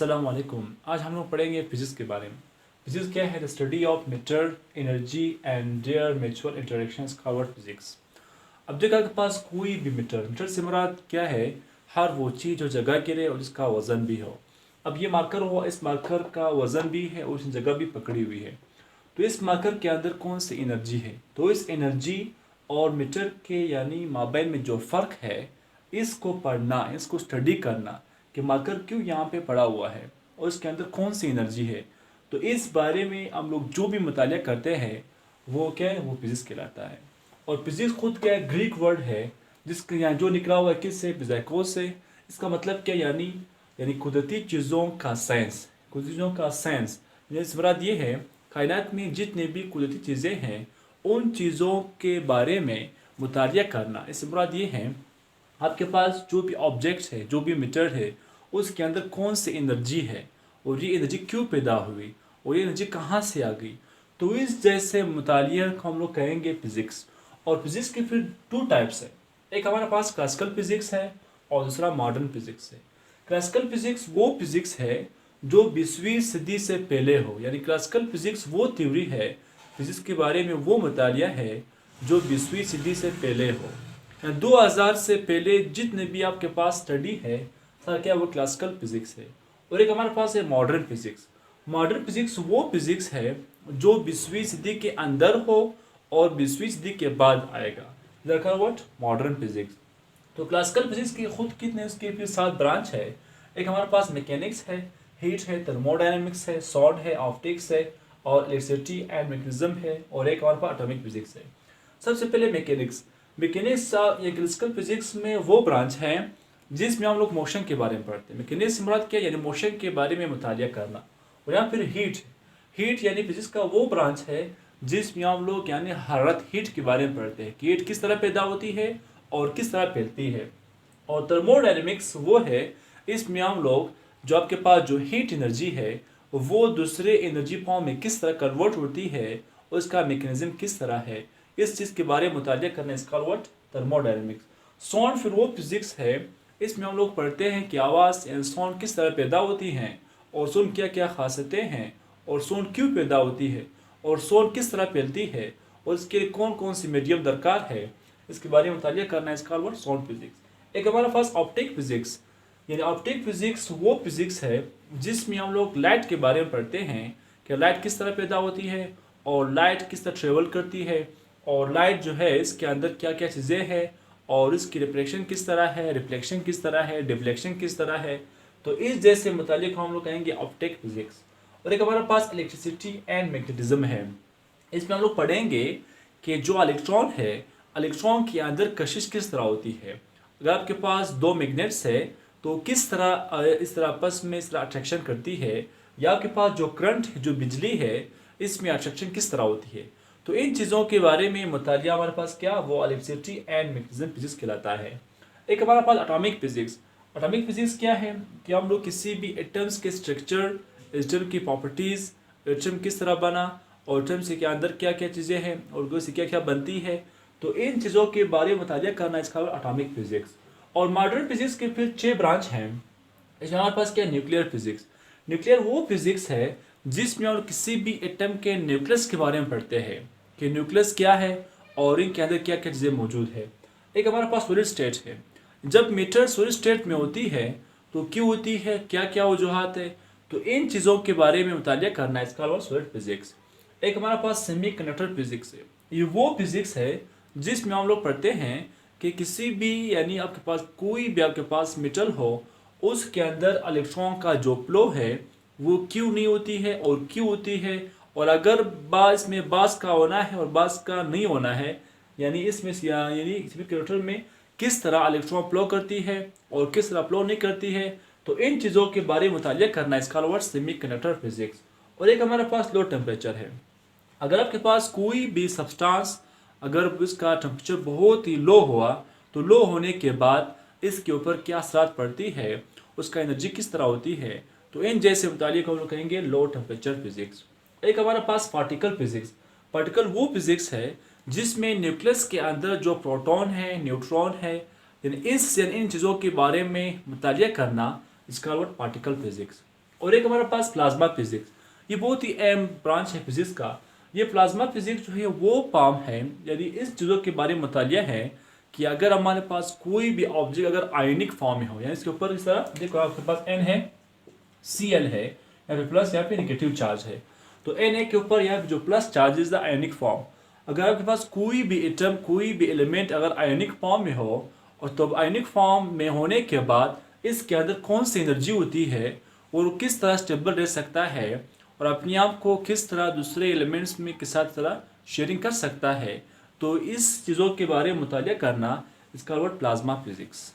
अस्सलाम वालेकुम। आज हम लोग पढ़ेंगे फिजिक्स के बारे में। फिजिक्स क्या है? The study of matter, energy and there mutual interactions covered physics. अब देखा आपके पास कोई भी मैटर से मुराद क्या है? हर वो चीज़ जो जगह के लिए और जिसका वज़न भी हो। अब ये मार्कर हुआ, इस मार्कर का वज़न भी है और इसकी जगह भी पकड़ी हुई है। तो इस मार्कर के अंदर कौन सी एनर्जी है? तो इस एनर्जी और मीटर के यानी माबैन में जो फ़र्क है, इसको पढ़ना, इसको स्टडी करना कि मार्कर क्यों यहाँ पे पड़ा हुआ है और इसके अंदर कौन सी एनर्जी है। तो इस बारे में हम लोग जो भी मुतालिया करते हैं वो क्या है? वो फिजिक्स कहलाता है। और फिजिक्स खुद क्या है? ग्रीक वर्ड है जिसके यहाँ जो निकला हुआ है किससे? फिज़ाइकोस से। इसका मतलब क्या? यानी कुदरती चीज़ों का साइंस, कुदरती चीज़ों का साइंस। इस मुराद ये है कायनात में जितने भी कुदरती चीज़ें हैं उन चीज़ों के बारे में मुतालिया करना। इससे मुराद ये है आपके पास जो भी ऑब्जेक्ट्स है, जो भी मैटर है, उसके अंदर कौन सी एनर्जी है और ये एनर्जी क्यों पैदा हुई और ये एनर्जी कहाँ से आ गई। तो इस जैसे मुतालिया को हम लोग कहेंगे फिजिक्स। और फिजिक्स के फिर टू टाइप्स है। एक हमारे पास क्लासिकल फिजिक्स है और दूसरा मॉडर्न फिजिक्स है। क्लासिकल फिजिक्स वो फिजिक्स है जो 20वीं सदी से पहले हो, यानी क्लासिकल फिजिक्स वो थ्योरी है, फिजिक्स के बारे में वो मुतालिया है जो 20वीं सदी से पहले हो। 2000 से पहले जितने भी आपके पास स्टडी है सारा क्या वो क्लासिकल फिजिक्स है। और एक हमारे पास है मॉडर्न फिजिक्स। मॉडर्न फिजिक्स वो फिजिक्स है जो 20वीं सदी के अंदर हो और 20वीं सदी के बाद आएगा। देखा व्हाट मॉडर्न फिजिक्स। तो क्लासिकल फिजिक्स की खुद कितने उसके फिर 7 ब्रांच है। एक हमारे पास मैकेनिक्स है, हीट है, थर्मोडायनेमिक्स है, सॉल्ट है, ऑप्टिक्स है और इलेक्ट्रिसिटी एंड मैग्नेटिज्म है और एक हमारे पास एटॉमिक फिजिक्स है। सबसे पहले मैकेनिक्स। मैकेनिक्स या क्लासिकल फिजिक्स में वो ब्रांच है जिसमें हम लोग मोशन के बारे में पढ़ते हैं। मैकेनिक्स से मुराद क्या? यानी मोशन के बारे में मुतालिया करना। और यहाँ फिर हीट यानी फिजिक्स का वो ब्रांच है जिसमें हम लोग यानी हरारत, हीट के बारे में पढ़ते हैं कि हीट किस तरह पैदा होती है और किस तरह फैलती है। और थर्मोडायनेमिक्स वो है, इसमें हम लोग जो आपके पास जो हीट एनर्जी है वो दूसरे एनर्जी फॉर्म में किस तरह कन्वर्ट होती है और इसका मैकेनिज्म किस तरह है, इस चीज़ के बारे में मुतालिया करना इसका व्हाट थर्मोडायनेमिक्स। साउंड फिर वो फिजिक्स है, इसमें हम लोग पढ़ते हैं कि आवाज़ एंड साउंड किस तरह पैदा होती हैं और साउंड क्या क्या खासियतें हैं और साउंड क्यों पैदा होती है और साउंड किस तरह फैलती है और इसके लिए कौन कौन सी मीडियम दरकार है, इसके बारे में मुतालिया करना इसका व्हाट साउंड फिजिक्स। एक हमारे पास ऑप्टिक फिजिक्स, यानी ऑप्टिक फिजिक्स वो फिजिक्स है जिसमें हम लोग लाइट के बारे में पढ़ते हैं कि लाइट किस तरह पैदा होती है और लाइट किस तरह ट्रेवल करती है और लाइट जो है इसके अंदर क्या क्या चीज़ें हैं और इसकी रिफ्लेक्शन किस तरह है, रिफ्लेक्शन किस तरह है, डिफ्लेक्शन किस तरह है। तो इस जैसे मुतालिक हम लोग कहेंगे ऑप्टिक फिजिक्स। और एक हमारे पास इलेक्ट्रिसिटी एंड मैग्नेटिज्म है। इसमें हम लोग पढ़ेंगे कि जो इलेक्ट्रॉन है, इलेक्ट्रॉन के अंदर कशिश किस तरह होती है। अगर आपके पास दो मैग्नेट्स है तो किस तरह इस तरह आपस में इस तरह अट्रैक्शन करती है, या आपके पास जो करंट है, जो बिजली है, इसमें अट्रैक्शन किस तरह होती है। तो इन चीज़ों के बारे में मुतालिया हमारे पास क्या वो इलेक्ट्रिसिटी एंड मैग्नेटिज्म फिजिक्स कहलाता है। एक हमारे पास एटॉमिक फिजिक्स। एटॉमिक फिजिक्स क्या है कि हम लोग किसी भी एटम्स के स्ट्रक्चर, एटम की प्रॉपर्टीज़, एटम किस तरह बना और एटम से के अंदर क्या क्या चीज़ें हैं और उससे क्या क्या बनती है, तो इन चीज़ों के बारे में मुतालिया करना इसका एटॉमिक फिजिक्स। और मॉडर्न फिजिक्स के फिर 6 ब्रांच हैं। इसमें हमारे पास क्या न्यूक्लियर फिजिक्स। न्यूक्लियर वो फिजिक्स है जिसमें हम किसी भी एटम के न्यूक्लियस के बारे में पढ़ते हैं कि न्यूक्लियस क्या है और इनके अंदर क्या क्या चीज़ें मौजूद है। एक हमारे पास सॉलिड स्टेट है। जब मैटर सॉलिड स्टेट में होती है तो क्यों होती है, क्या क्या वजूहात है, तो इन चीज़ों के बारे में मुतालिया करना इसका सॉलिड फिजिक्स। एक हमारे पास सेमीकंडक्टर फिजिक्स है। ये वो फिजिक्स है जिसमें हम लोग पढ़ते हैं कि किसी भी यानी आपके पास कोई भी आपके पास मेटल हो उसके अंदर इलेक्ट्रॉन का जो फ्लो है वो क्यों नहीं होती है और क्यों होती है, और अगर बास में बास का होना है और बास का नहीं होना है, यानी इसमें यानी सेमीकंडक्टर में किस तरह इलेक्ट्रॉन फ्लो करती है और किस तरह फ्लो नहीं करती है, तो इन चीज़ों के बारे में मुतालिया करना इसका वर्ड सेमीकंडक्टर फिजिक्स। और एक हमारे पास लो टेम्परेचर है। अगर आपके पास कोई भी सब्सटेंस अगर उसका टेम्परेचर बहुत ही लो हुआ तो लो होने के बाद इसके ऊपर क्या असरात पड़ती है, उसका एनर्जी किस तरह होती है, तो इन जैसे मुतालिक हम लोग कहेंगे लो टेम्परेचर फिजिक्स। एक हमारे पास पार्टिकल फिजिक्स। पार्टिकल वो फिजिक्स है जिसमें न्यूक्लियस के अंदर जो प्रोटॉन है, न्यूट्रॉन है, यानी इन चीज़ों के बारे में मुतालिया करना इसका वर्ड पार्टिकल फिजिक्स। और एक हमारे पास प्लाज्मा फिजिक्स, ये बहुत ही अहम ब्रांच है फिजिक्स का। ये प्लाज्मा फिजिक्स जो है वो पाम है, यानी इस चीज़ों के बारे में मुतालिया है कि अगर हमारे पास कोई भी ऑब्जेक्ट अगर आयनिक फॉर्म में हो, यानी इसके ऊपर इस तरह देखो आपके पास एन है, Cl है, या फिर प्लस या फिर नेगेटिव चार्ज है, तो Na के ऊपर यहाँ जो plus charge is the ionic form. अगर आपके पास कोई भी एटम कोई भी एलिमेंट अगर आयनिक फॉर्म में हो, और तो आयनिक फॉर्म में होने के बाद इसके अंदर कौन सी एनर्जी होती है और वो किस तरह स्टेबल रह सकता है और अपने आप को किस तरह दूसरे एलिमेंट्स में किस तरह शेयरिंग कर सकता है, तो इस चीज़ों के बारे में मुतालिया करना, इसका वर्ड प्लाज्मा फिजिक्स।